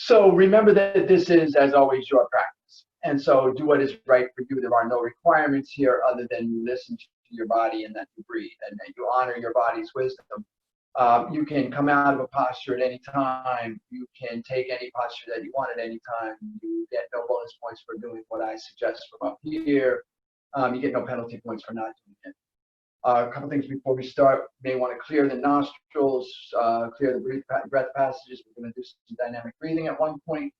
So remember that this is, as always, your practice. And so do what is right for you. There are no requirements here other than you listen to your body and that you breathe and that you honor your body's wisdom. You can come out of a posture at any time. You can take any posture that you want at any time. You get no bonus points for doing what I suggest from up here. You get no penalty points for not doing it. A couple things before we start. You may want to clear the nostrils, clear the breath passages. We're going to do some dynamic breathing at one point.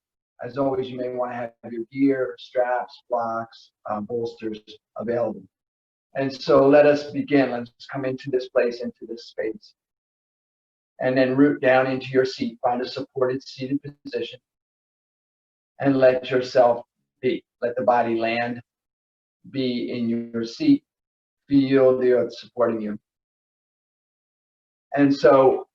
As always, you may want to have your gear, straps, blocks, bolsters available. And so let us begin. Let's come into this place, into this space. And then root down into your seat. Find a supported seated position. And let yourself be. Let the body land, be in your seat. Feel the earth supporting you. And so,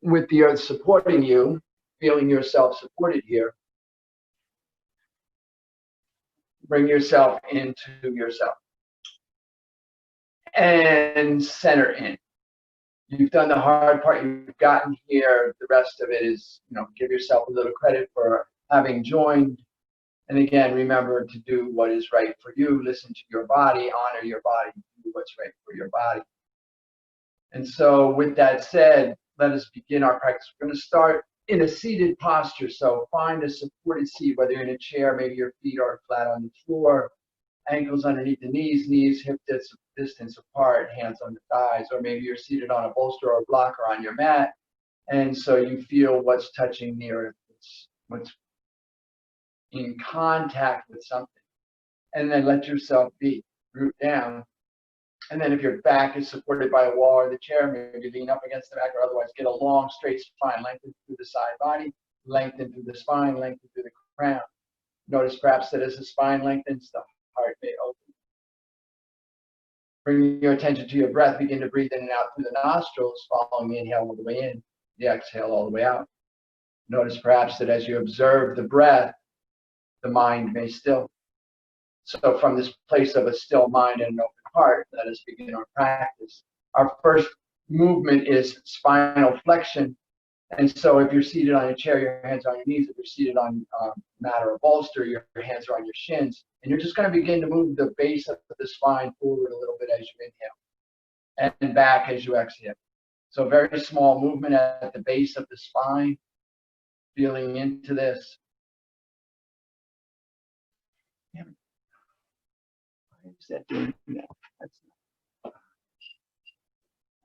with the earth supporting you, feeling yourself supported here, bring yourself into yourself. And center in. You've done the hard part, you've gotten here. The rest of it is, give yourself a little credit for having joined. And again, remember to do what is right for you. Listen to your body, honor your body, do what's right for your body. And so with that said, let us begin our practice. We're going to start in a seated posture. So find a supported seat, whether you're in a chair, maybe your feet are flat on the floor, ankles underneath the knees, hip distance apart, hands on the thighs, or maybe you're seated on a bolster or a blocker on your mat. And so you feel what's touching the earth, what's in contact with something. And then let yourself be, root down. And then if your back is supported by a wall or the chair, maybe lean up against the back, or otherwise get a long, straight spine, lengthen through the side body, lengthen through the spine, lengthen through the crown. Notice perhaps that as the spine lengthens, the heart may open. Bring your attention to your breath. Begin to breathe in and out through the nostrils, following the inhale all the way in, the exhale all the way out. Notice perhaps that as you observe the breath, the mind may still. So from this place of a still mind and an open heart, let us begin our practice. Our first movement is spinal flexion. And so if you're seated on a chair, your hands are on your knees. If you're seated on a mat or a bolster, your hands are on your shins. And you're just going to begin to move the base of the spine forward a little bit as you inhale and back as you exhale. So very small movement at the base of the spine, feeling into this.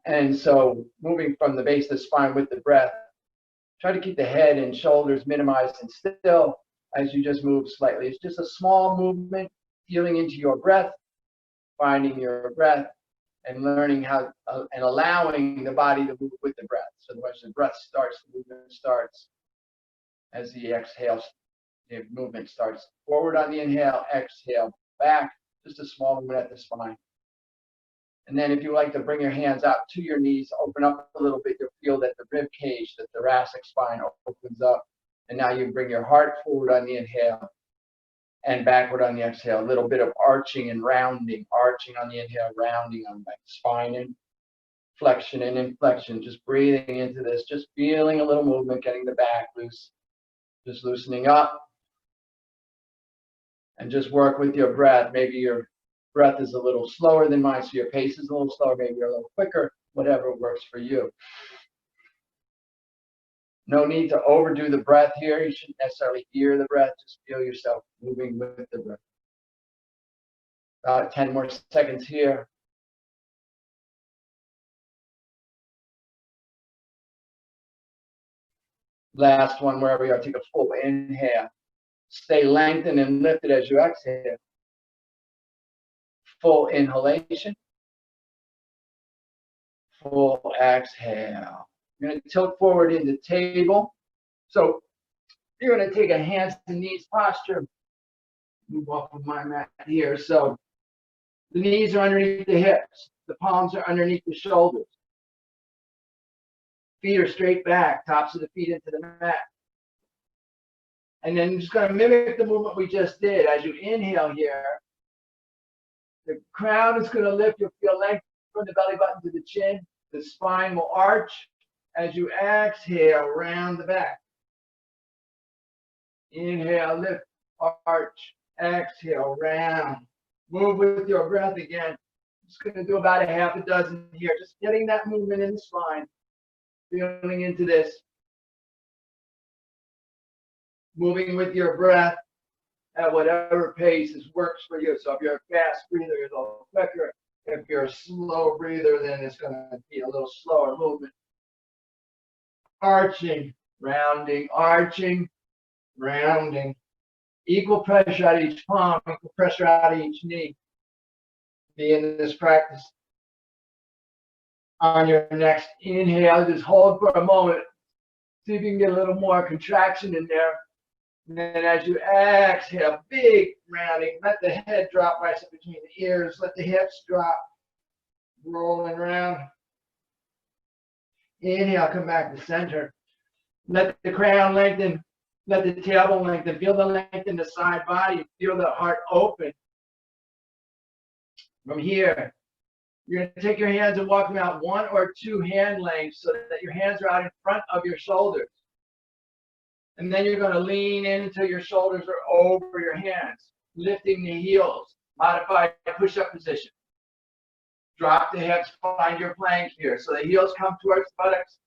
And so moving from the base of the spine with the breath, try to keep the head and shoulders minimized and still as you just move slightly. It's just a small movement, feeling into your breath, finding your breath, and learning how and allowing the body to move with the breath. So as the breath starts, the movement starts. As the exhale, the movement starts forward on the inhale, exhale back, just a small movement at the spine. And then if you like to bring your hands out to your knees, open up a little bit, you'll feel that the rib cage, the thoracic spine opens up. And now you bring your heart forward on the inhale and backward on the exhale. A little bit of arching and rounding, arching on the inhale, rounding on the spine and flexion and inflection. Just breathing into this, just feeling a little movement, getting the back loose, just loosening up. And just work with your breath. Maybe your breath is a little slower than mine, so your pace is a little slower, maybe you're a little quicker, whatever works for you. No need to overdo the breath here. You shouldn't necessarily hear the breath, just feel yourself moving with the breath. About 10 more seconds here. Last one, wherever you are, take a full inhale. Stay lengthened and lifted as you exhale. Full inhalation. Full exhale. You're going to tilt forward into table. So you're going to take a hands and knees posture. Move off of my mat here. So the knees are underneath the hips. The palms are underneath the shoulders. Feet are straight back. Tops of the feet into the mat. And then you're just going to mimic the movement we just did. As you inhale here, the crown is going to lift. You'll feel length from the belly button to the chin. The spine will arch As you exhale, round the back. Inhale, lift, arch. Exhale, round. Move with your breath again. Just going to do about a half a dozen here. Just getting that movement in the spine. Feeling into this. Moving with your breath at whatever pace works for you. So if you're a fast breather, it's a little quicker. If you're a slow breather, then it's going to be a little slower movement. Arching, rounding, arching, rounding. Equal pressure at each palm, equal pressure at each knee. Be in this practice. On your next inhale, just hold for a moment. See if you can get a little more contraction in there. And then as you exhale, big rounding. Let the head drop right up between the ears. Let the hips drop. Rolling around. Inhale, come back to center. Let the crown lengthen. Let the tailbone lengthen. Feel the length in the side body. Feel the heart open. From here, you're going to take your hands and walk them out 1 or 2 hand lengths so that your hands are out in front of your shoulders. And then you're going to lean in until your shoulders are over your hands, lifting the heels, modified push-up position. Drop the hips, find your plank here. So the heels come towards the buttocks.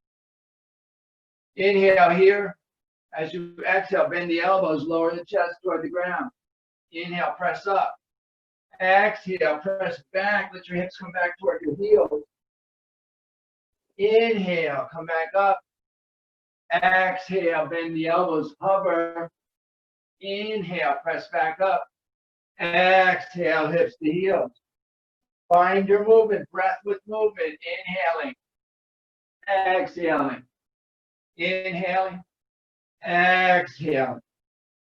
Inhale here. As you exhale, bend the elbows, lower the chest toward the ground. Inhale, press up. Exhale, press back. Let your hips come back toward your heels. Inhale, come back up. Exhale, bend the elbows, hover. Inhale, press back up. Exhale, hips to heels. Find your movement, breath with movement. Inhaling, exhaling, inhaling, exhaling.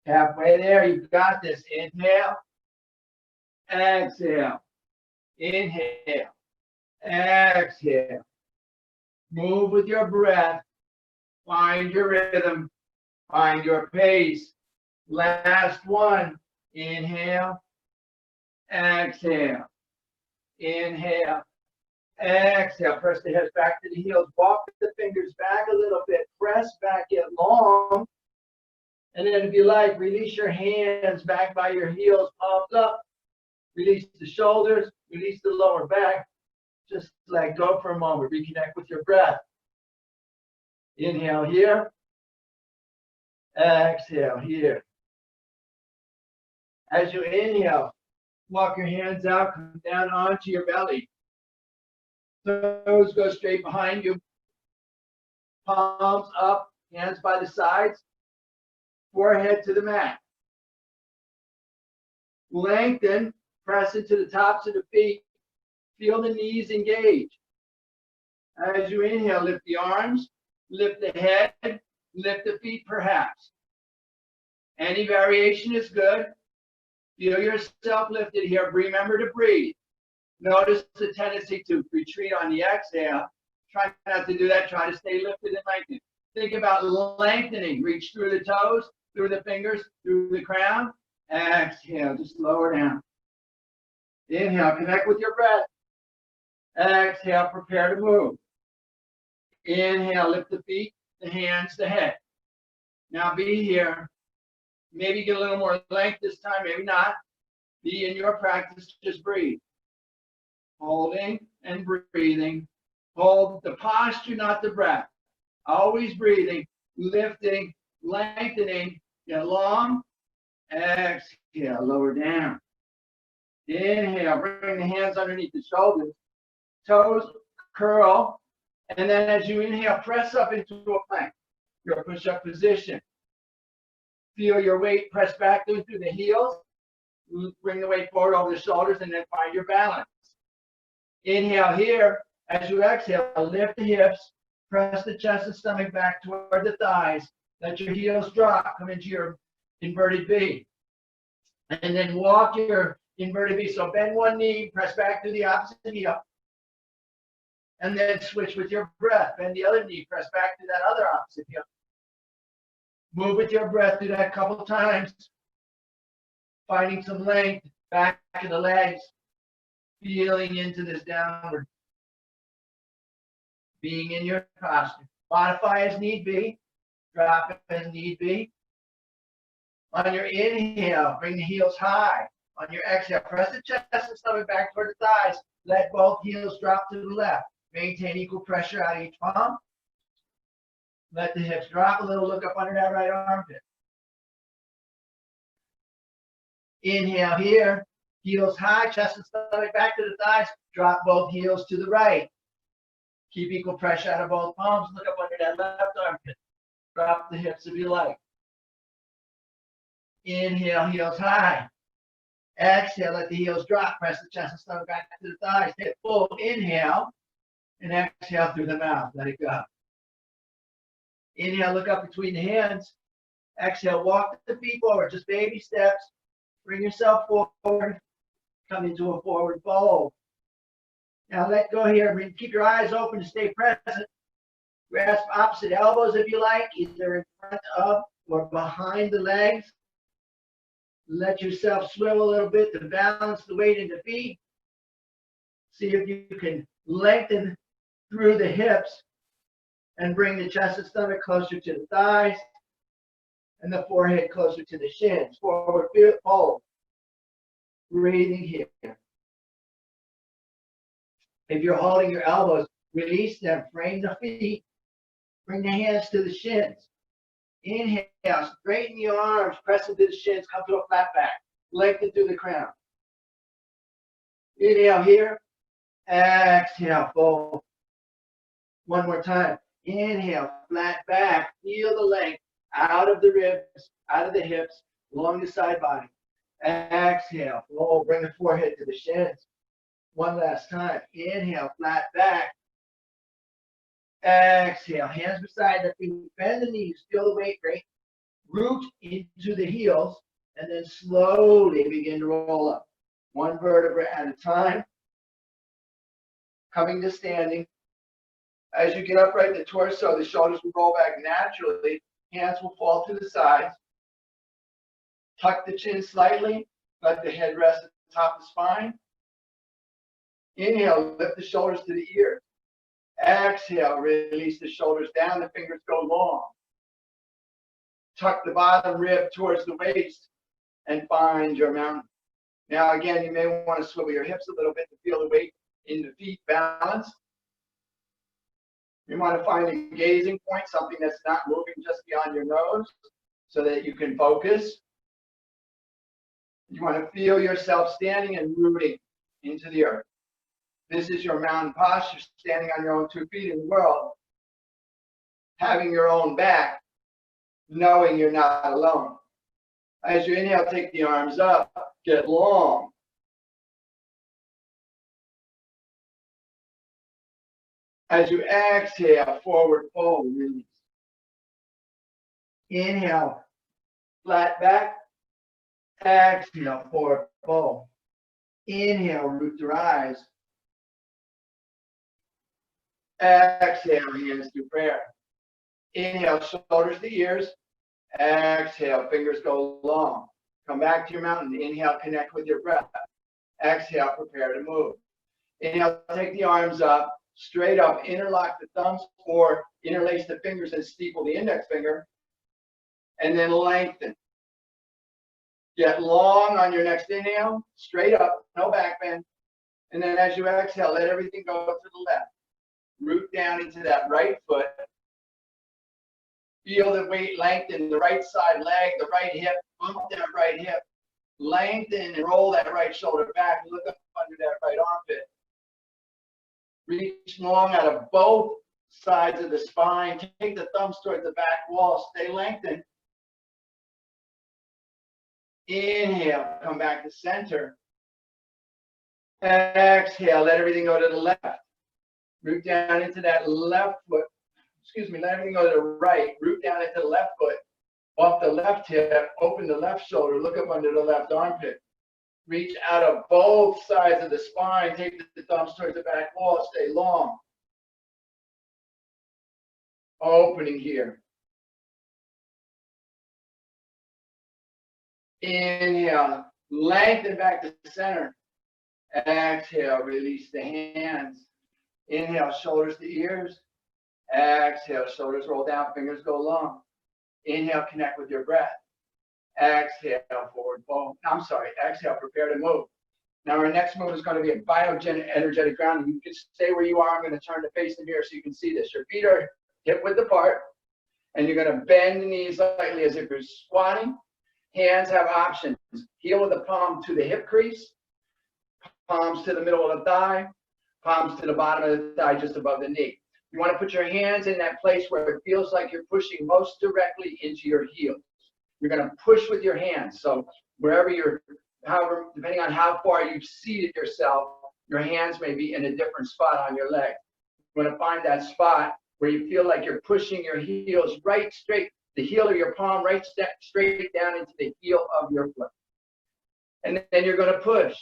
Halfway there, you've got this. Inhale, exhale, inhale, exhale. Move with your breath. Find your rhythm. Find your pace. Last one. Inhale, exhale, inhale, exhale. Press the hips back to the heels. Walk the fingers back a little bit. Press back, get long. And then if you like, release your hands back by your heels, palms up. Release the shoulders, release the lower back. Just let go for a moment. Reconnect with your breath. Inhale here. Exhale here. As you inhale, walk your hands out, come down onto your belly. Toes go straight behind you. Palms up, hands by the sides. Forehead to the mat. Lengthen, press into the tops of the feet. Feel the knees engage. As you inhale, lift the arms, lift the head, lift the feet perhaps. Any variation is good. Feel yourself lifted here. Remember to breathe. Notice the tendency to retreat on the exhale. Try not to do that. Try to stay lifted and lengthened. Think about lengthening. Reach through the toes, through the fingers, through the crown. Exhale, just lower down. Inhale, connect with your breath. Exhale, prepare to move. Inhale, lift the feet, the hands, the head. Now be here. Maybe get a little more length this time, maybe not. Be in your practice, just breathe. Holding and breathing. Hold the posture, not the breath. Always breathing, lifting, lengthening. Get long. Exhale, lower down. Inhale, bring the hands underneath the shoulders. Toes curl. And then as you inhale, press up into a plank. Your push-up position. Feel your weight press back through the heels. Bring the weight forward over the shoulders and then find your balance. Inhale here. As you exhale, lift the hips. Press the chest and stomach back toward the thighs. Let your heels drop. Come into your inverted V. And then walk your inverted V. So bend one knee, press back to the opposite heel. And then switch with your breath. Bend the other knee, press back to that other opposite heel. Move with your breath. Do that a couple times. Finding some length back in the legs. Feeling into this downward. Being in your posture. Modify as need be. Drop as need be. On your inhale, bring the heels high. On your exhale, press the chest and stomach back toward the thighs. Let both heels drop to the left. Maintain equal pressure out of each palm. Let the hips drop a little. Look up under that right armpit. Inhale here. Heels high, chest and stomach back to the thighs. Drop both heels to the right. Keep equal pressure out of both palms. Look up under that left armpit. Drop the hips if you like. Inhale, heels high. Exhale, let the heels drop. Press the chest and stomach back to the thighs. Take a full inhale and exhale through the mouth. Let it go. Inhale, look up between the hands. Exhale, walk the feet forward. Just baby steps. Bring yourself forward. Come into a forward fold. Now let go here. Keep your eyes open to stay present. Grasp opposite elbows if you like, either in front of or behind the legs. Let yourself swivel a little bit to balance the weight in the feet. See if you can lengthen through the hips and bring the chest and stomach closer to the thighs and the forehead closer to the shins. Forward fold. Breathing here. If you're holding your elbows, release them. Frame the feet. Bring the hands to the shins. Inhale, straighten the arms, press into the shins, come to a flat back. Lengthen through the crown. Inhale here. Exhale, fold. One more time. Inhale, flat back. Feel the length out of the ribs, out of the hips, along the side body. Exhale, fold. Bring the forehead to the shins. One last time. Inhale, flat back. Exhale, hands beside the feet. Bend the knees, feel the weight break. Root into the heels, and then slowly begin to roll up. One vertebra at a time. Coming to standing. As you get upright, the torso, the shoulders will roll back naturally. Hands will fall to the sides. Tuck the chin slightly. Let the head rest at the top of the spine. Inhale, lift the shoulders to the ears. Exhale, release the shoulders down, the fingers go long. Tuck the bottom rib towards the waist and find your mountain. Now again, you may want to swivel your hips a little bit to feel the weight in the feet balance. You want to find a gazing point, something that's not moving just beyond your nose so that you can focus. You want to feel yourself standing and rooting into the earth. This is your mountain posture, standing on your own 2 feet in the world, having your own back, knowing you're not alone. As you inhale, take the arms up, get long. As you exhale, forward fold, release. Inhale, flat back. Exhale, forward fold. Inhale, root to rise. Exhale, hands to prayer. Inhale, shoulders to ears. Exhale, fingers go long. Come back to your mountain. Inhale, connect with your breath. Exhale, prepare to move. Inhale, take the arms up, straight up, interlock the thumbs or interlace the fingers and steeple the index finger. And then lengthen. Get long on your next inhale, straight up, no back bend. And then as you exhale, let everything go to the left. Root down into that right foot. Feel the weight lengthen the right side leg, the right hip, bump that right hip. Lengthen and roll that right shoulder back. Look up under that right armpit. Reach long out of both sides of the spine. Take the thumbs towards the back wall. Stay lengthened. Inhale, come back to center. Exhale, let everything go to the left. Root down into that left foot. Let everything go to the right. Root down into the left foot. Off the left hip, open the left shoulder, look up under the left armpit. Reach out of both sides of the spine. Take the thumbs towards the back wall. Stay long. Opening here. Inhale, lengthen back to center. Exhale, release the hands. Inhale, shoulders to ears. Exhale, shoulders roll down, fingers go long. Inhale, connect with your breath. Exhale, forward fold. I'm sorry, exhale, prepare to move. Now our next move is going to be a bioenergetic grounding. You can stay where you are. I'm going to turn to face the mirror so you can see this. Your feet are hip width apart, and you're going to bend the knees slightly as if you're squatting. Hands have options. Heel of the palm to the hip crease, palms to the middle of the thigh, palms to the bottom of the thigh just above the knee. You want to put your hands in that place where it feels like you're pushing most directly into your heels. You're going to push with your hands. So wherever you're, however, depending on how far you've seated yourself, your hands may be in a different spot on your leg. You want to find that spot where you feel like you're pushing your heels right straight, the heel of your palm right straight down into the heel of your foot. And then you're going to push.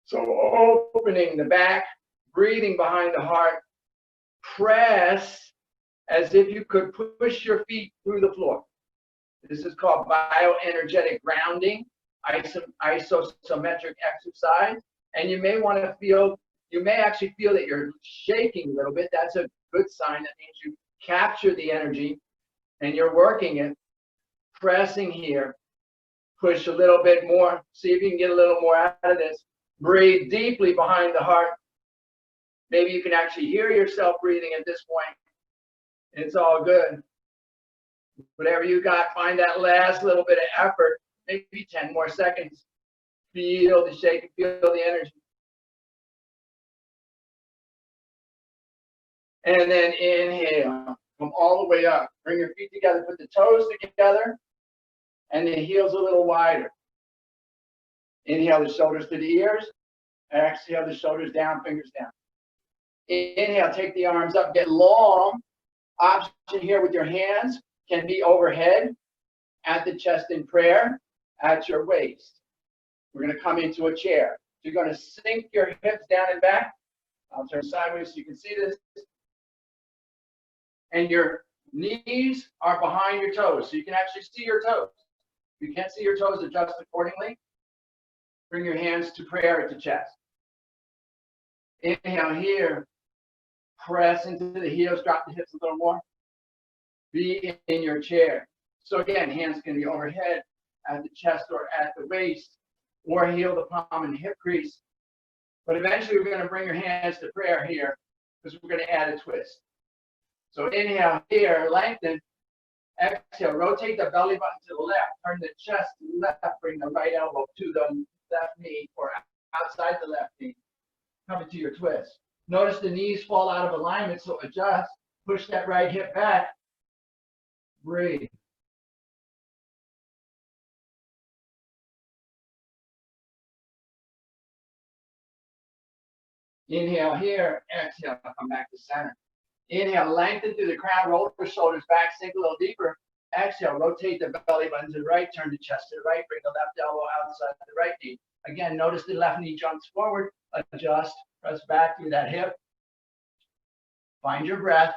So opening the back, breathing behind the heart, press as if you could push your feet through the floor. This is called bioenergetic rounding, isometric exercise. And you may want to feel, you may actually feel that you're shaking a little bit. That's a good sign. That means you capture the energy and you're working it, pressing here. Push a little bit more. See if you can get a little more out of this. Breathe deeply behind the heart. Maybe you can actually hear yourself breathing at this point. It's all good. Whatever you got, find that last little bit of effort, maybe 10 more seconds. Feel the shake, feel the energy. And then inhale, come all the way up. Bring your feet together, put the toes together, and the heels a little wider. Inhale the shoulders to the ears. Exhale the shoulders down, fingers down. Inhale, take the arms up, get long. Option here with your hands can be overhead, at the chest in prayer, at your waist. We're going to come into a chair. You're going to sink your hips down and back. I'll turn sideways so you can see this. And your knees are behind your toes, so you can actually see your toes. If you can't see your toes, adjust accordingly. Bring your hands to prayer at the chest. Inhale here. Press into the heels, drop the hips a little more. Be in your chair. So again, hands can be overhead, at the chest or at the waist, or heel the palm and hip crease. But eventually we're going to bring your hands to prayer here, because we're going to add a twist. So inhale here, lengthen. Exhale, rotate the belly button to the left. Turn the chest to the left. Bring the right elbow to the left knee or outside the left knee. Come into your twist. Notice the knees fall out of alignment, so adjust. Push that right hip back. Breathe. Inhale here. Exhale, come back to center. Inhale, lengthen through the crown, roll the shoulders back, sink a little deeper. Exhale, rotate the belly button to the right, turn the chest to the right, bring the left elbow outside the right knee. Again, notice the left knee jumps forward, adjust, press back through that hip. Find your breath.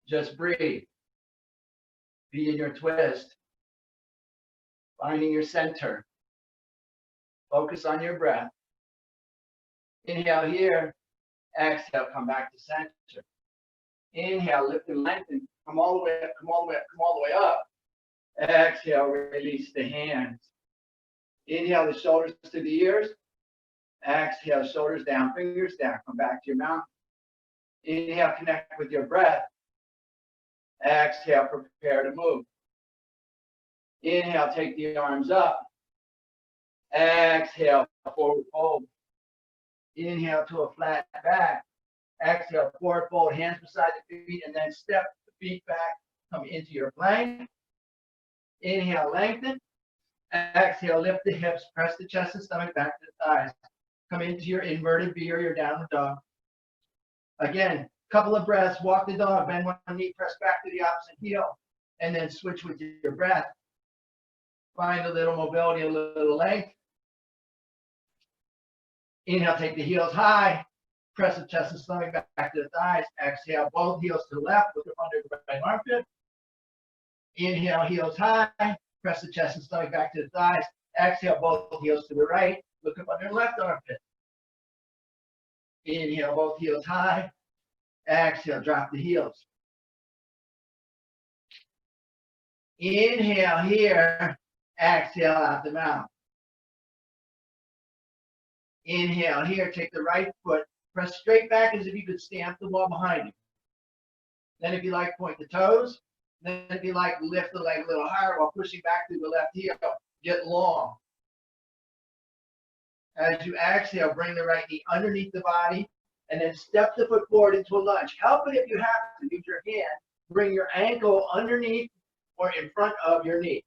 Just breathe. Be in your twist. Finding your center. Focus on your breath. Inhale here. Exhale, come back to center. Inhale, lift and lengthen. Come all the way up, come all the way up, come all the way up. Exhale, release the hands. Inhale the shoulders to the ears. Exhale, shoulders down, fingers down. Come back to your mouth. Inhale, connect with your breath. Exhale, prepare to move. Inhale, take the arms up. Exhale, forward fold. Inhale to a flat back. Exhale, forward fold, hands beside the feet, and then step the feet back. Come into your plank. Inhale, lengthen. Exhale, lift the hips, press the chest and stomach back to the thighs. Come into your inverted V or your downward dog. Again, couple of breaths, walk the dog, bend one knee, press back to the opposite heel, and then switch with your breath. Find a little mobility, a little length. Inhale, take the heels high, press the chest and stomach back to the thighs. Exhale, both heels to the left, look up under the right armpit. Inhale, heels high, press the chest and stomach back to the thighs. Exhale, both heels to the right, look up under the left armpit. Inhale, both heels high. Exhale, drop the heels. Inhale here, exhale out the mouth. Inhale here, take the right foot, press straight back as if you could stamp the wall behind you. Then if you like, point the toes. Then if you like, lift the leg a little higher while pushing back through the left heel. Get long. As you exhale, bring the right knee underneath the body and then step the foot forward into a lunge. Help it if you have to. Use your hand. Bring your ankle underneath or in front of your knee.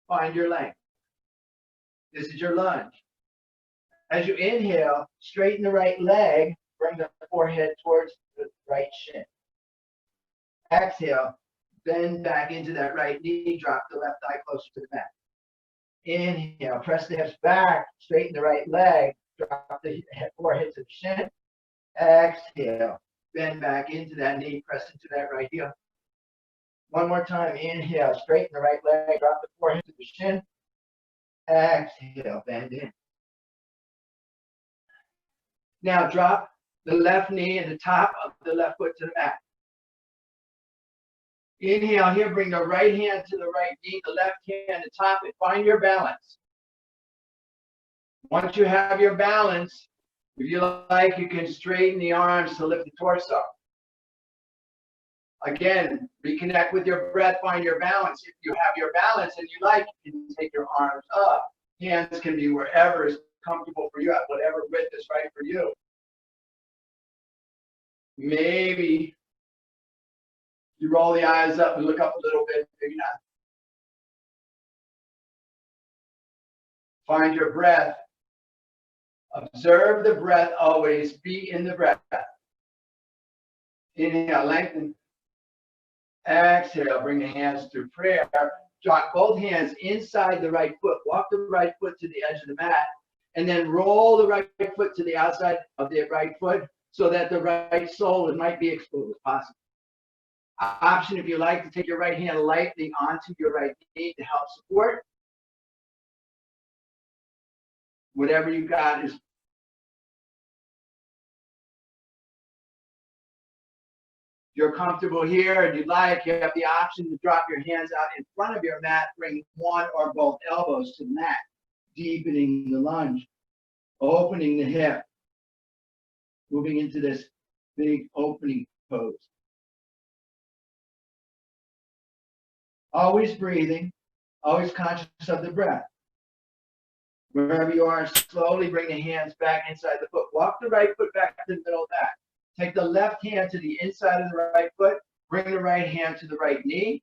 Find your length. This is your lunge. As you inhale, straighten the right leg. Bring the forehead towards the right shin. Exhale, bend back into that right knee. Drop the left thigh closer to the mat. Inhale, press the hips back. Straighten the right leg. Drop the forehead to the shin. Exhale, bend back into that knee. Press into that right heel. One more time. Inhale, straighten the right leg. Drop the forehead to the shin. Exhale, bend in. Now drop the left knee and the top of the left foot to the mat. Inhale here, bring the right hand to the right knee, the left hand to the top, and find your balance. Once you have your balance, if you like, you can straighten the arms to lift the torso. Again, reconnect with your breath, find your balance. If you have your balance and you like, you can take your arms up. Hands can be wherever is comfortable for you, at whatever width is right for you. Maybe you roll the eyes up and look up a little bit, maybe not. Find your breath. Observe the breath always. Be in the breath. Inhale, lengthen. Exhale, bring the hands to prayer. Drop both hands inside the right foot. Walk the right foot to the edge of the mat. And then roll the right foot to the outside of the right foot so that the right sole might be exposed, possible. Option, if you like, to take your right hand lightly onto your right knee to help support. Whatever you got is. You're comfortable here and you'd like, you have the option to drop your hands out in front of your mat, bring one or both elbows to the mat, deepening the lunge, opening the hip, moving into this big opening pose. Always breathing, always conscious of the breath. Wherever you are, slowly bring the hands back inside the foot. Walk the right foot back to the middle of that. Take the left hand to the inside of the right foot. Bring the right hand to the right knee.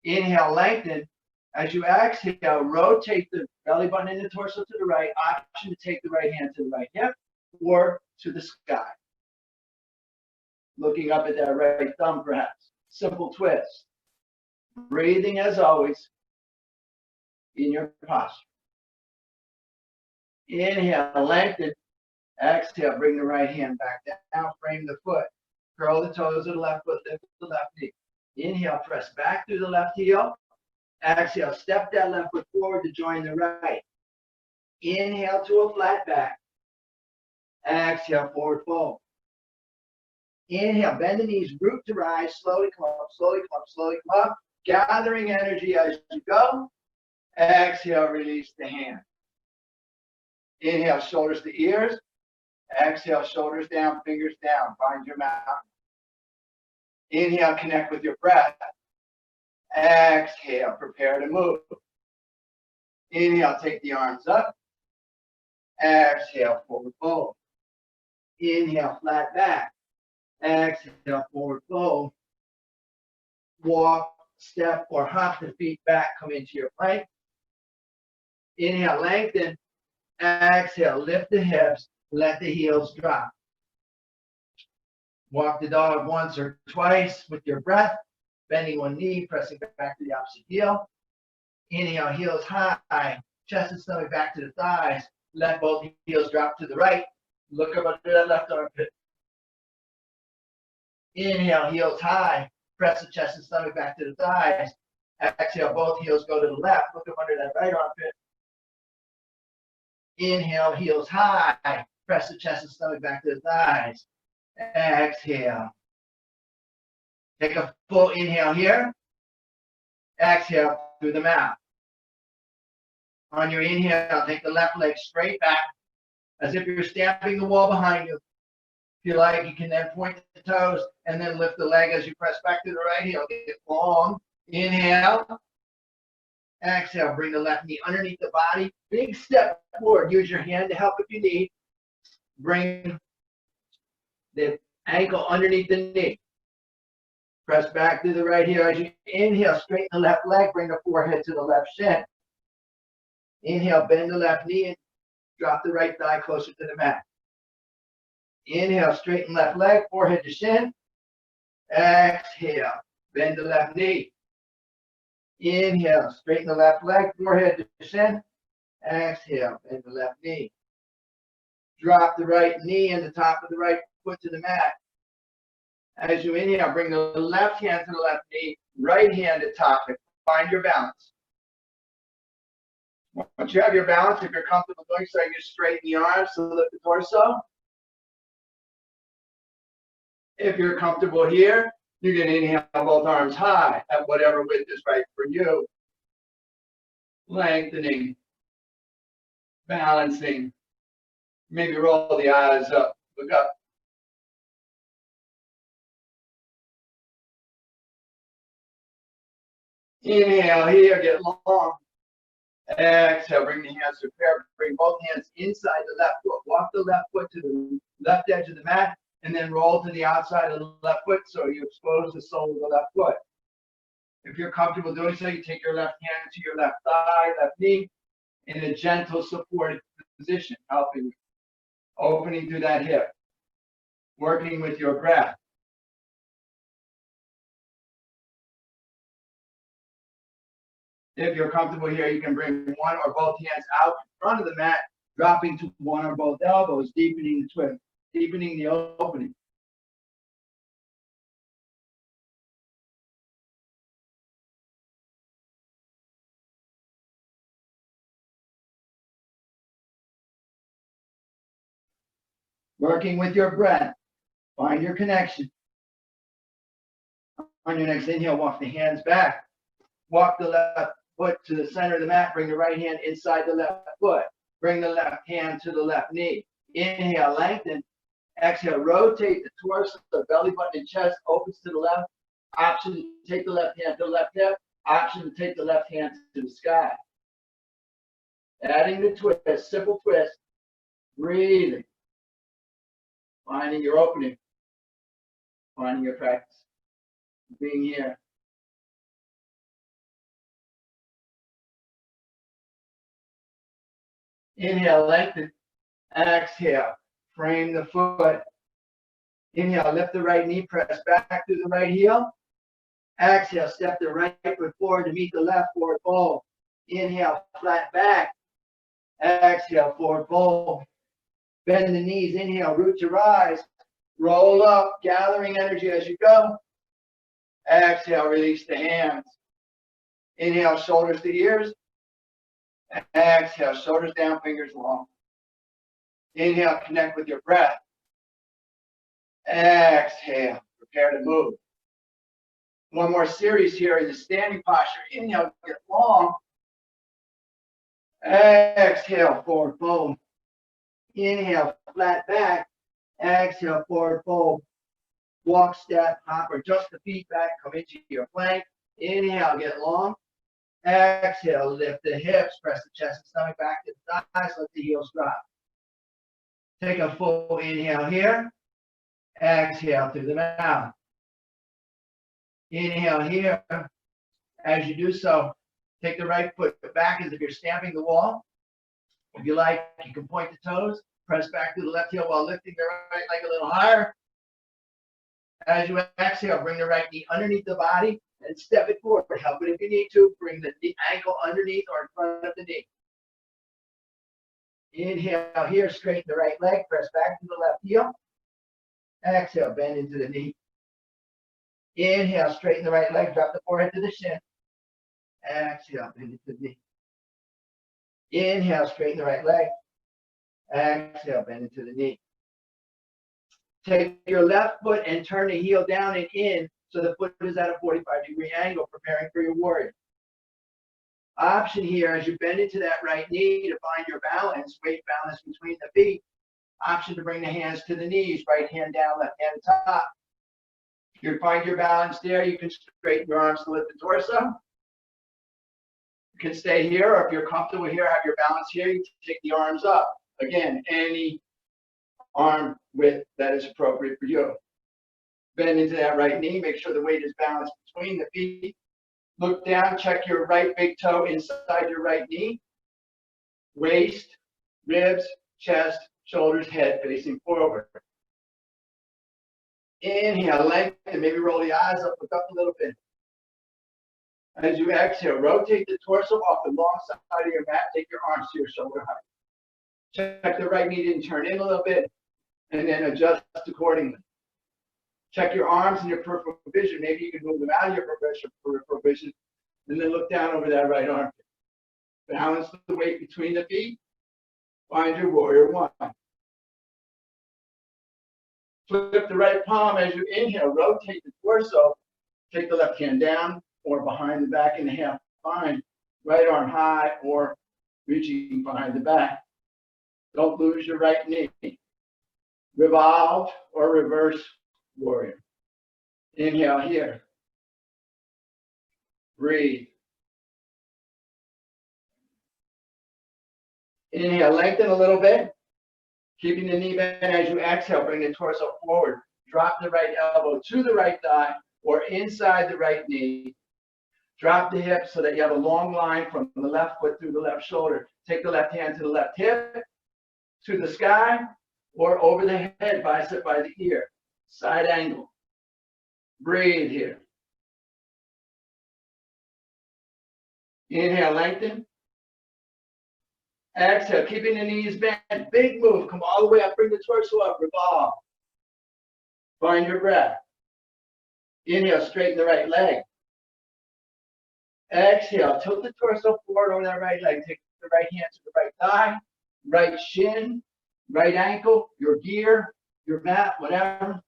Inhale, lengthen. As you exhale, rotate the belly button and the torso to the right. Option to take the right hand to the right hip or to the sky. Looking up at that right thumb, perhaps. Simple twist. Breathing as always in your posture. Inhale, lengthen. Exhale, bring the right hand back down, frame the foot. Curl the toes of the left foot, lift the left knee. Inhale, press back through the left heel. Exhale, step that left foot forward to join the right. Inhale to a flat back. Exhale, forward fold. Inhale, bend the knees, root to rise, slowly come up, slowly come up, slowly come up. Gathering energy as you go. Exhale, release the hand. Inhale, shoulders to ears. Exhale, shoulders down, fingers down. Find your mountain. Inhale, connect with your breath. Exhale, prepare to move. Inhale, take the arms up. Exhale, forward fold. Inhale, flat back. Exhale, forward fold. Walk, step, or hop the feet back. Come into your plank. Inhale, lengthen. Exhale, lift the hips. Let the heels drop. Walk the dog once or twice with your breath. Bending one knee, pressing back to the opposite heel. Inhale, heels high. Chest and stomach back to the thighs. Let both heels drop to the right. Look up under that left armpit. Inhale, heels high. Press the chest and stomach back to the thighs. Exhale, both heels go to the left. Look up under that right armpit. Inhale, heels high. Press the chest and stomach back to the thighs. Exhale. Take a full inhale here. Exhale through the mouth. On your inhale, take the left leg straight back as if you're stamping the wall behind you. If you like, you can then point the toes and then lift the leg as you press back to the right heel. Get long. Inhale. Exhale. Bring the left knee underneath the body. Big step forward. Use your hand to help if you need. Bring the ankle underneath the knee. Press back to the right heel. As you inhale, straighten the left leg. Bring the forehead to the left shin. Inhale, bend the left knee and drop the right thigh closer to the mat. Inhale, straighten left leg, forehead to shin. Exhale, bend the left knee. Inhale, straighten the left leg, forehead to shin. Exhale, bend the left knee. Drop the right knee and the top of the right foot to the mat. As you inhale, bring the left hand to the left knee, right hand at top, and find your balance. Once you have your balance, if you're comfortable doing so, you straighten the arms to lift the torso. If you're comfortable here, you can inhale both arms high at whatever width is right for you. Lengthening, balancing. Maybe roll the eyes up, look up. Inhale here, get long. Exhale, bring the hands to prayer. Bring both hands inside the left foot. Walk the left foot to the left edge of the mat, and then roll to the outside of the left foot so you expose the sole of the left foot. If you're comfortable doing so, you take your left hand to your left thigh, left knee, in a gentle supported position, helping you. Opening through that hip. Working with your breath. If you're comfortable here, you can bring one or both hands out in front of the mat, dropping to one or both elbows, deepening the twist, deepening the opening. Working with your breath. Find your connection. On your next inhale, walk the hands back. Walk the left foot to the center of the mat. Bring the right hand inside the left foot. Bring the left hand to the left knee. Inhale, lengthen. Exhale, rotate the torso, the belly button and chest opens to the left. Option to take the left hand to the left hip. Option to take the left hand to the sky. Adding the twist, simple twist. Breathing. Finding your opening. Finding your practice. Being here. Inhale, lengthen. Exhale, frame the foot. Inhale, lift the right knee, press back to the right heel. Exhale, step the right foot forward to meet the left, forward fold. Inhale, flat back. Exhale, forward fold. Bend the knees, inhale, root to rise. Roll up, gathering energy as you go. Exhale, release the hands. Inhale, shoulders to ears. Exhale, shoulders down, fingers long. Inhale, connect with your breath. Exhale, prepare to move. One more series here in the standing posture. Inhale, get long. Exhale, forward fold. Inhale, flat back. Exhale, forward fold. Walk, step, hop, or just the feet back. Come into your plank. Inhale, get long. Exhale, lift the hips. Press the chest and stomach back to the thighs. Let the heels drop. Take a full inhale here. Exhale through the mouth. Inhale here. As you do so, take the right foot back as if you're stamping the wall. If you like, you can point the toes. Press back to the left heel while lifting the right leg a little higher. As you exhale, bring the right knee underneath the body and step it forward. Help it if you need to. Bring the ankle underneath or in front of the knee. Inhale here, straighten the right leg. Press back to the left heel. Exhale, bend into the knee. Inhale, straighten the right leg. Drop the forehead to the shin. Exhale, bend into the knee. Inhale, straighten the right leg. Exhale, bend into the knee. Take your left foot and turn the heel down and in so the foot is at a 45-degree angle, preparing for your warrior. Option here, as you bend into that right knee to find your balance, weight balance between the feet. Option to bring the hands to the knees, right hand down, left hand top. If you find your balance there, you can straighten your arms to lift the torso. You can stay here, or if you're comfortable here, have your balance here, you can take the arms up. Again, any arm width that is appropriate for you. Bend into that right knee, make sure the weight is balanced between the feet. Look down, check your right big toe inside your right knee. Waist, ribs, chest, shoulders, head facing forward. Inhale, lengthen, maybe roll the eyes up, look up a little bit. As you exhale, rotate the torso off the long side of your mat, take your arms to your shoulder height. Check the right knee didn't turn in a little bit, and then adjust accordingly. Check your arms and your peripheral vision. Maybe you can move them out of your peripheral vision, and then look down over that right arm. Balance the weight between the feet. Find your warrior one. Flip the right palm as you inhale. Rotate the torso. Take the left hand down or behind the back in a half bind. Right arm high or reaching behind the back. Don't lose your right knee. Revolve or reverse warrior. Inhale here. Breathe. Inhale, lengthen a little bit. Keeping the knee bent as you exhale, bring the torso forward. Drop the right elbow to the right thigh or inside the right knee. Drop the hips so that you have a long line from the left foot through the left shoulder. Take the left hand to the left hip, to the sky, or over the head, bicep by the ear. Side angle. Breathe here. Inhale, lengthen. Exhale, keeping the knees bent. Big move. Come all the way up. Bring the torso up. Revolve. Find your breath. Inhale, straighten the right leg. Exhale, tilt the torso forward over that right leg. Take the right hand to the right thigh, right shin, right ankle, your gear, your mat, whatever.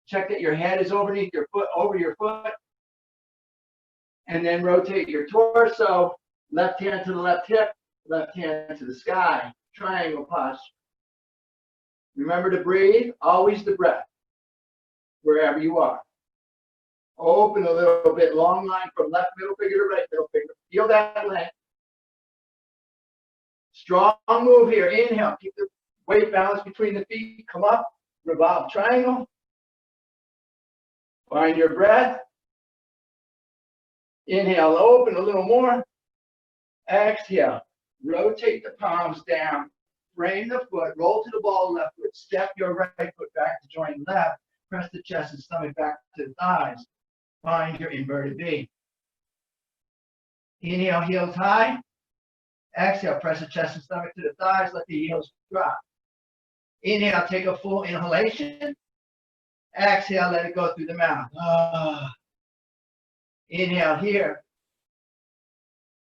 Check that your head is over your foot. And then rotate your torso, left hand to the left hip, left hand to the sky, triangle posture. Remember to breathe, always the breath, wherever you are. Open a little bit, long line from left middle finger to right middle finger. Feel that length. Strong move here. Inhale, keep the weight balance between the feet. Come up, revolve triangle. Find your breath. Inhale, open a little more. Exhale, rotate the palms down. Frame the foot, roll to the ball of left foot. Step your right foot back to join left. Press the chest and stomach back to the thighs. Find your inverted V. Inhale, heels high. Exhale, press the chest and stomach to the thighs. Let the heels drop. Inhale, take a full inhalation. Exhale, let it go through the mouth. Inhale here.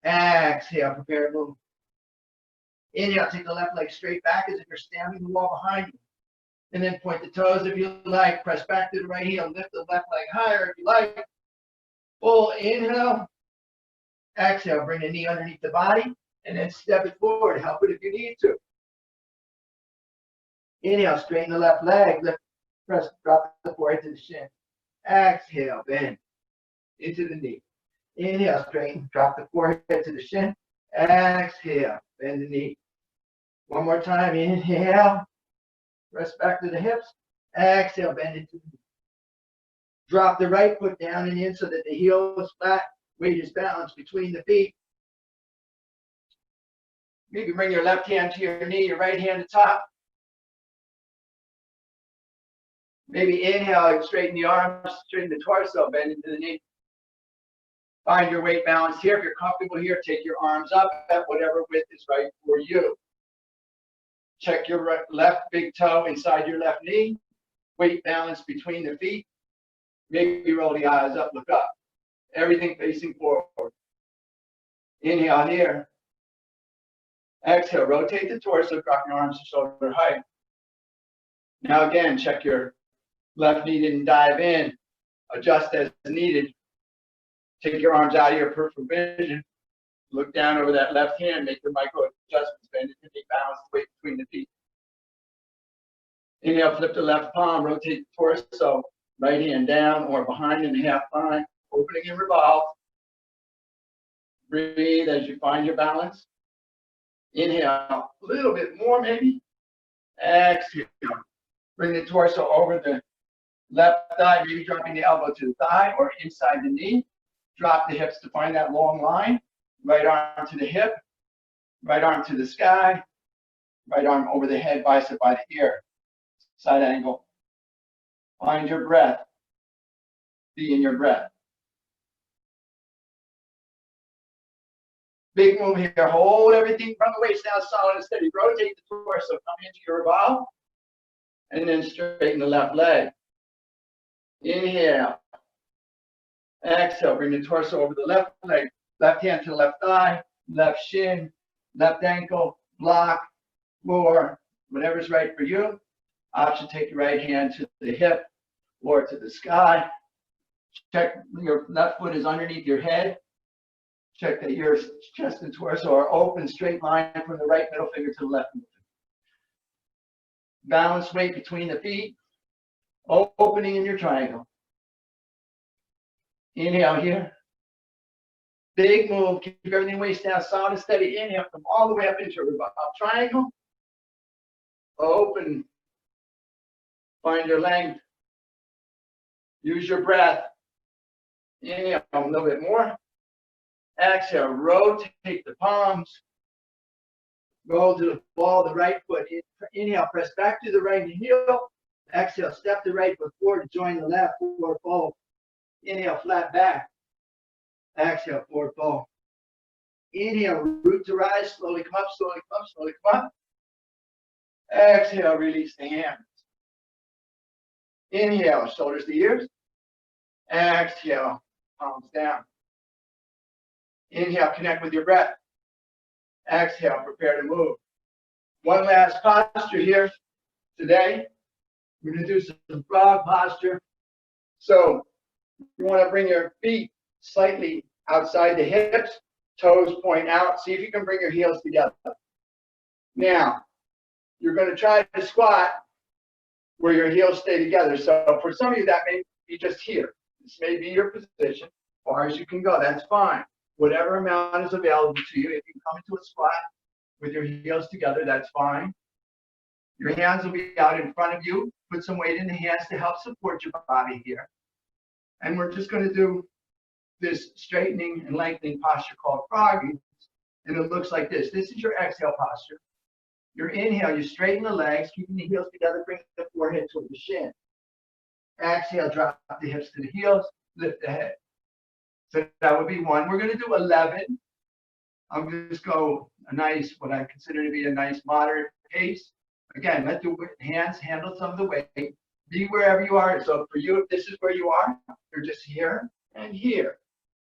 Exhale, prepare to move. Inhale, take the left leg straight back as if you're stamping the wall behind you. And then point the toes if you like. Press back to the right heel. Lift the left leg higher if you like. Full inhale. Exhale, bring the knee underneath the body. And then step it forward. Help it if you need to. Inhale, straighten the left leg. Lift, press, drop the forehead to the shin. Exhale, bend into the knee. Inhale, straighten, drop the forehead to the shin. Exhale, bend the knee. One more time. Inhale. Press back to the hips. Exhale, bend into the knee. Drop the right foot down and in so that the heel is flat. Weight is balanced between the feet. Maybe bring your left hand to your knee, your right hand to top. Maybe inhale, straighten the arms, straighten the torso, bend into the knee. Find your weight balance here. If you're comfortable here, take your arms up at whatever width is right for you. Check your left big toe inside your left knee. Weight balance between the feet. Maybe roll the eyes up, look up. Everything facing forward. Inhale here. Exhale, rotate the torso, drop your arms to shoulder height. Now again, check your Left knee didn't dive in. Adjust as needed. Take your arms out of your peripheral vision. Look down over that left hand. Make your micro adjustments. Bend it to be balanced weight between the feet. Inhale, flip the left palm. Rotate the torso. Right hand down or behind in the half bind. Opening and revolve. Breathe as you find your balance. Inhale, a little bit more maybe. Exhale. Bring the torso over the left thigh, maybe dropping the elbow to the thigh or inside the knee. Drop the hips to find that long line. Right arm to the hip. Right arm to the sky. Right arm over the head, bicep by the ear. Side angle. Find your breath. Be in your breath. Big move here. Hold everything from the waist down, solid and steady. Rotate the torso. Come into your revolve. And then straighten the left leg. Inhale. Exhale. Bring the torso over the left leg. Left hand to the left thigh. Left shin. Left ankle. Block. Floor. Whatever's right for you. Option, take your right hand to the hip or to the sky. Check your left foot is underneath your head. Check that your chest and torso are open, straight line from the right middle finger to the left middle finger. Balance weight between the feet. Opening in your triangle. Inhale here. Big move. Keep everything waist down, solid and steady. Inhale, come all the way up into a revolve triangle. Open. Find your length. Use your breath. Inhale a little bit more. Exhale, rotate the palms. Roll to the ball, the right foot. Inhale, press back to the right heel. Exhale, step the right foot forward to join the left, forward fold. Inhale, flat back. Exhale, forward fold. Inhale, root to rise, slowly come up, slowly come up, slowly come up. Exhale, release the hands. Inhale, shoulders to ears. Exhale, palms down. Inhale, connect with your breath. Exhale, prepare to move. One last posture here today. We're going to do some frog posture. So you want to bring your feet slightly outside the hips, toes point out. See if you can bring your heels together. Now, you're going to try to squat where your heels stay together. So for some of you, that may be just here. This may be your position. As far as you can go, that's fine. Whatever amount is available to you. If you come into a squat with your heels together, that's fine. Your hands will be out in front of you. Put some weight in the hands to help support your body here. And we're just going to do this straightening and lengthening posture called froggy. And it looks like this. This is your exhale posture. Your inhale, you straighten the legs, keeping the heels together, bring the forehead toward the shin. Exhale, drop the hips to the heels, lift the head. So that would be one. We're going to do 11. I'm going to just go a nice, what I consider to be a nice moderate pace. Again, let the hands handle some of the weight. Be wherever you are. So for you, if this is where you are, you're just here and here,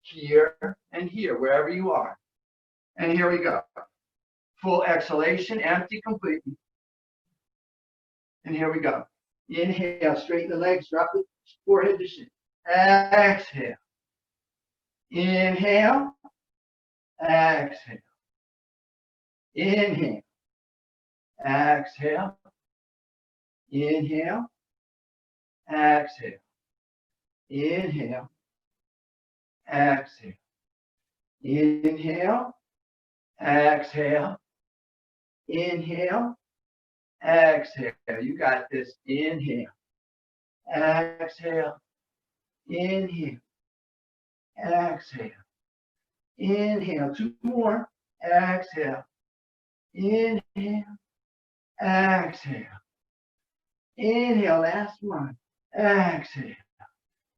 here and here, wherever you are. And here we go. Full exhalation, empty completely. And here we go. Inhale, straighten the legs, drop the forehead to shin. Exhale. Inhale. Exhale. Inhale. Exhale. Inhale. Exhale. Inhale. Exhale. Inhale. Exhale. Inhale. Exhale. You got this. Inhale. Exhale. Inhale. Exhale. Inhale. Two more. Exhale. Inhale. Exhale. Inhale. Last one. Exhale.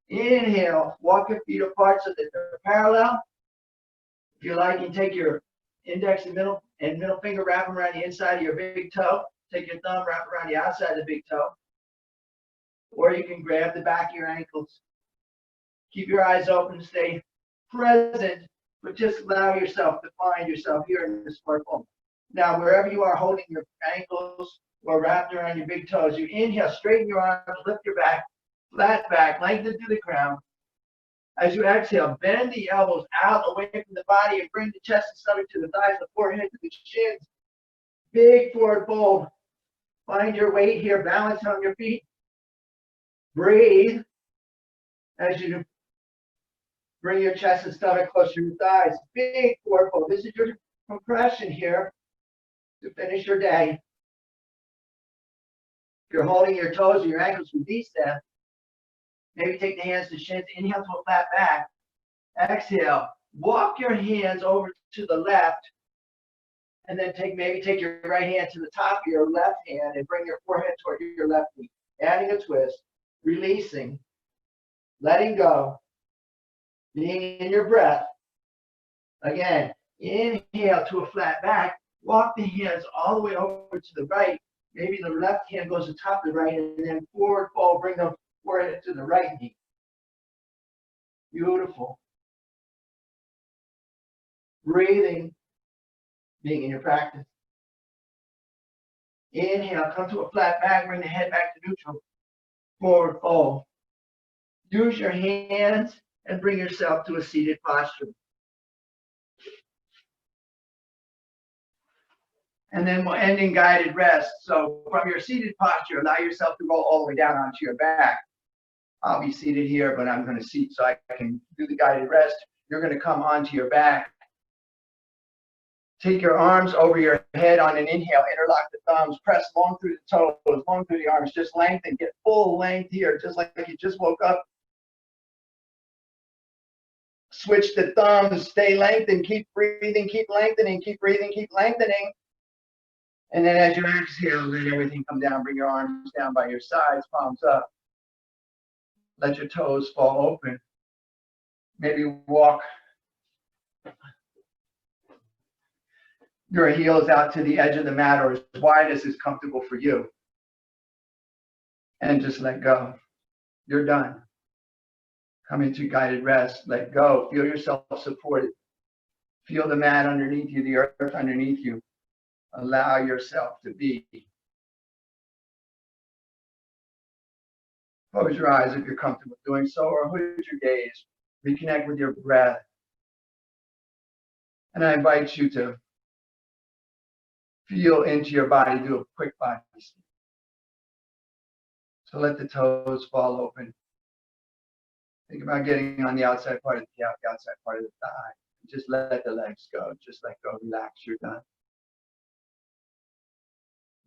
Inhale. Walk your feet apart so that they're parallel. If you like, you can take your index and middle finger, wrap them around the inside of your big toe. Take your thumb, wrap around the outside of the big toe. Or you can grab the back of your ankles. Keep your eyes open, stay present, but just allow yourself to find yourself here in this smartphone. Now, wherever you are holding your ankles, or wrapped around your big toes. You inhale, straighten your arms, lift your back, flat back, lengthen to the crown. As you exhale, bend the elbows out away from the body and bring the chest and stomach to the thighs, the forehead to the shins. Big forward fold. Find your weight here, balance on your feet. Breathe as you bring your chest and stomach closer to your thighs. Big forward fold. This is your compression here to finish your day. If you're holding your toes or your ankles with V-step, maybe take the hands to shins. Inhale to a flat back. Exhale. Walk your hands over to the left. And then maybe take your right hand to the top of your left hand and bring your forehead toward your left knee. Adding a twist. Releasing. Letting go. Being in your breath. Again, inhale to a flat back. Walk the hands all the way over to the right. Maybe the left hand goes to top of the right, and then forward fold, bring the forehead to the right knee. Beautiful. Breathing, being in your practice. Inhale, come to a flat back, bring the head back to neutral. Forward fold. Use your hands and bring yourself to a seated posture. And then we'll end in guided rest. So from your seated posture, allow yourself to roll all the way down onto your back. I'll be seated here, but I'm going to seat so I can do the guided rest. You're going to come onto your back. Take your arms over your head on an inhale. Interlock the thumbs. Press long through the toes, long through the arms. Just lengthen. Get full length here, just like you just woke up. Switch the thumbs. Stay lengthened. Keep breathing. Keep lengthening. Keep breathing. Keep lengthening. And then as you exhale, let everything come down. Bring your arms down by your sides, palms up. Let your toes fall open. Maybe walk your heels out to the edge of the mat or as wide as is comfortable for you. And just let go. You're done. Come into guided rest. Let go. Feel yourself supported. Feel the mat underneath you, the earth underneath you. Allow yourself to be. Close your eyes if you're comfortable doing so, or hood your gaze. Reconnect with your breath. And I invite you to feel into your body. Do a quick body scan. So let the toes fall open. Think about getting on the outside part of the calf, the outside part of the thigh. Just let the legs go. Just let go. Relax. You're done.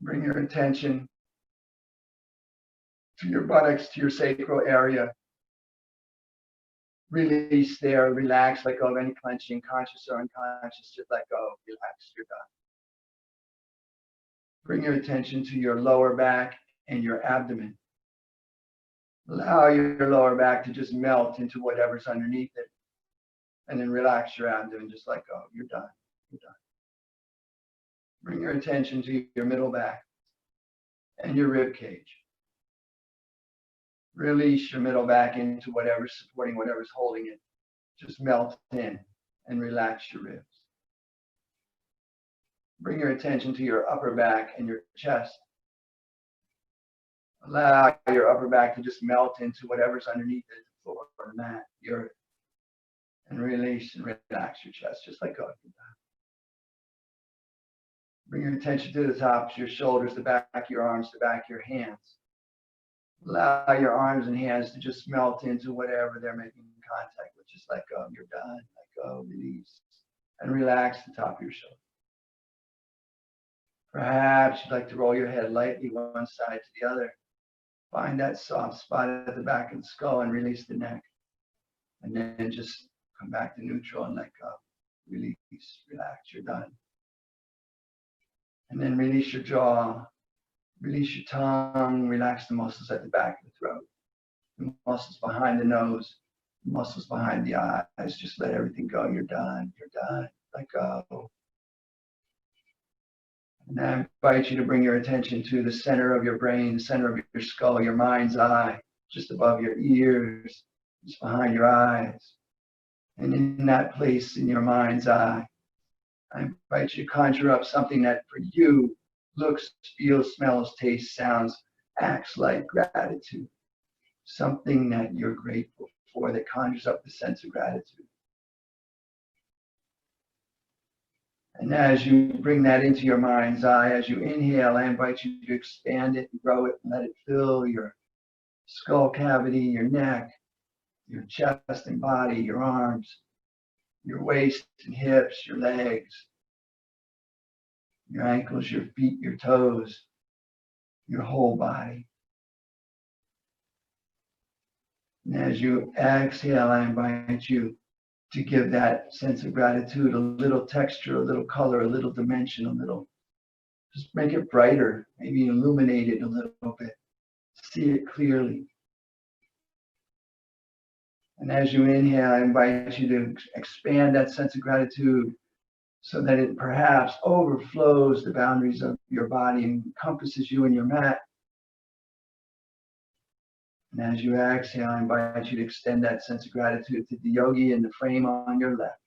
Bring your attention to your buttocks, to your sacral area. Release there. Relax. Let go of any clenching, conscious or unconscious. Just let go. Relax. You're done. Bring your attention to your lower back and your abdomen. Allow your lower back to just melt into whatever's underneath it. And then relax your abdomen. Just let go. You're done. You're done. Bring your attention to your middle back and your rib cage. Release your middle back into whatever's supporting, whatever's holding it. Just melt in and relax your ribs. Bring your attention to your upper back and your chest. Allow your upper back to just melt into whatever's underneath it, the floor, the mat, the earth. And release and relax your chest. Just let go of your back. Bring your attention to the tops, your shoulders, the back of your arms, the back of your hands. Allow your arms and hands to just melt into whatever they're making contact with. Just let go. You're done. Let go. Release. And relax the top of your shoulder. Perhaps you'd like to roll your head lightly one side to the other. Find that soft spot at the back of the skull and release the neck. And then just come back to neutral and let go. Release. Relax. You're done. And then release your jaw. Release your tongue. Relax the muscles at the back of the throat. The muscles behind the nose. The muscles behind the eyes. Just let everything go. You're done. You're done. Let go. And I invite you to bring your attention to the center of your brain, the center of your skull, your mind's eye, just above your ears, just behind your eyes. And in that place in your mind's eye, I invite you to conjure up something that for you looks, feels, smells, tastes, sounds, acts like gratitude. Something that you're grateful for that conjures up the sense of gratitude. And as you bring that into your mind's eye, as you inhale, I invite you to expand it and grow it and let it fill your skull cavity, your neck, your chest and body, your arms, your waist and hips, your legs, your ankles, your feet, your toes, your whole body. And as you exhale, I invite you to give that sense of gratitude a little texture, a little color, a little dimension, a little, just make it brighter, maybe illuminate it a little bit, see it clearly. And as you inhale, I invite you to expand that sense of gratitude so that it perhaps overflows the boundaries of your body and encompasses you and your mat. And as you exhale, I invite you to extend that sense of gratitude to the yogi in the frame on your left.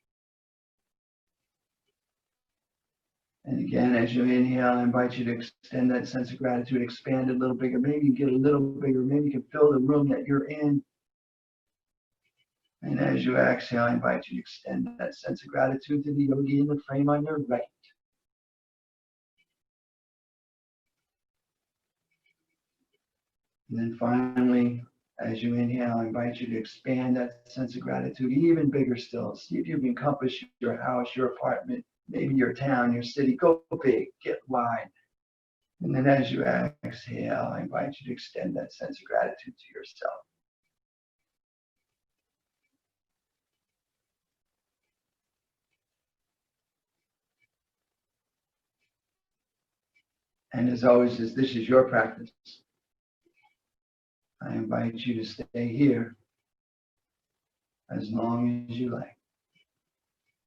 And again, as you inhale, I invite you to extend that sense of gratitude, expand it a little bigger. Maybe you can get a little bigger. Maybe you can fill the room that you're in. And as you exhale, I invite you to extend that sense of gratitude to the yogi in the frame on your right. And then finally, as you inhale, I invite you to expand that sense of gratitude even bigger still. See if you can encompass your house, your apartment, maybe your town, your city. Go big, get wide. And then as you exhale, I invite you to extend that sense of gratitude to yourself. And as always, as this is your practice, I invite you to stay here as long as you like.